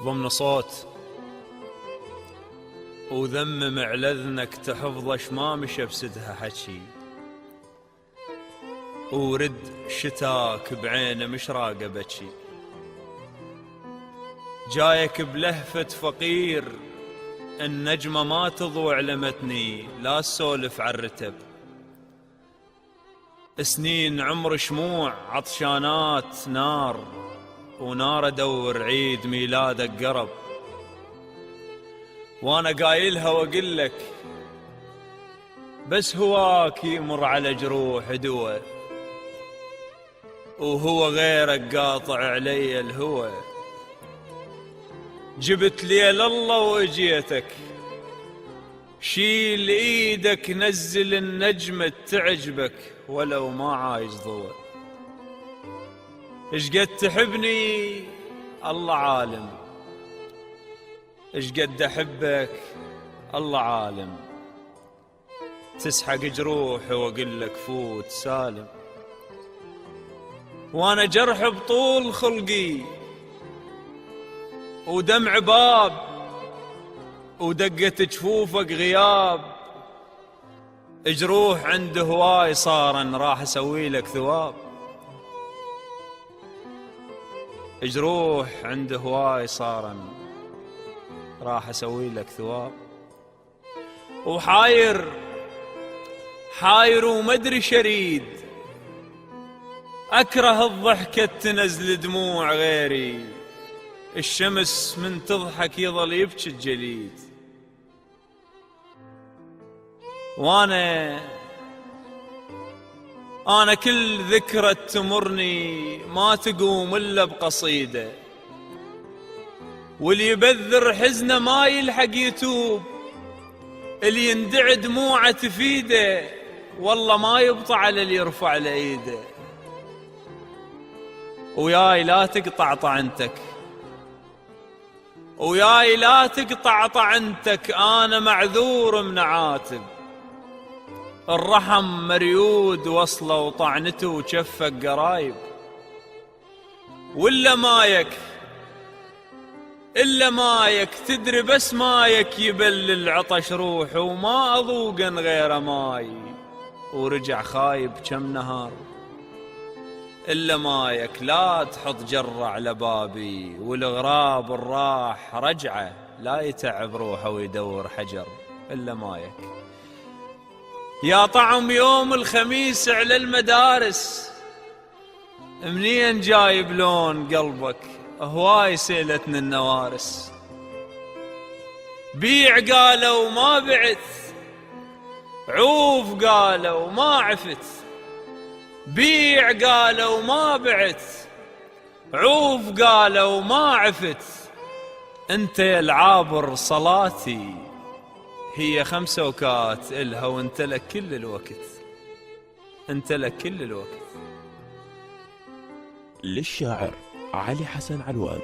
ضمن صوت وذمم على اذنك تحفظ شمامشه بسدها حكي، ورد شتاك بعينه مشراقه بكي، جايك بلهفة فقير النجمة ما تضوع لمتني، لا تسولف عالرتب سنين عمر شموع عطشانات نار، ونار ادور عيد ميلادك قرب، وانا قايلها واقلك بس هواك يمر على جروح دوا، وهو غيرك قاطع علي الهوى، جبت ليل الله واجيتك، شيل ايدك نزل النجمة تعجبك ولو ما عايز ضوء، اشقد تحبني الله عالم، اشقد احبك الله عالم، تسحق جروحي واقلك فوت سالم، وانا جرح بطول خلقي ودمع باب ودقة جفوفك غياب، جروح عند هواي صارن راح اسوي لك ثواب، جروح عند هواي صارن راح اسوي لك ثواب، وحاير ومدري شريد، اكره الضحكة تنزل دموع غيري، الشمس من تضحك يظل يبكي الجليد، وانا كل ذكرى تمرني ما تقوم الا بقصيده، واللي يبذر حزنه ما يلحق يتوب، اللي يندع دموعه تفيده والله ما يبطى على اللي يرفع له ايده، وياي لا تقطع طعنتك، وياي لا تقطع طعنتك، انا معذور من عاتب، الرحم مريود وصله وطعنته وشفك قرايب، ولا مايك تدري بس مايك يبلل عطش روحه، وما اذوقن غير ماي ورجع خايب كم نهار، إلا مايك لا تحط جرة على بابي، والغراب الراح رجعه لا يتعب روحه ويدور حجر، إلا مايك يا طعم يوم الخميس على المدارس، منين جايب لون قلبك هواي سيلتني النوارس، بيع قالوا ما بعت، عوف قالوا ما عفت، بيع قالوا ما بعت، عوف قالوا ما عفت، انت يا العابر صلاتي هي 5 وكات إلها، وانت لك كل الوقت، انت لك كل الوقت. للشاعر علي حسن علوان.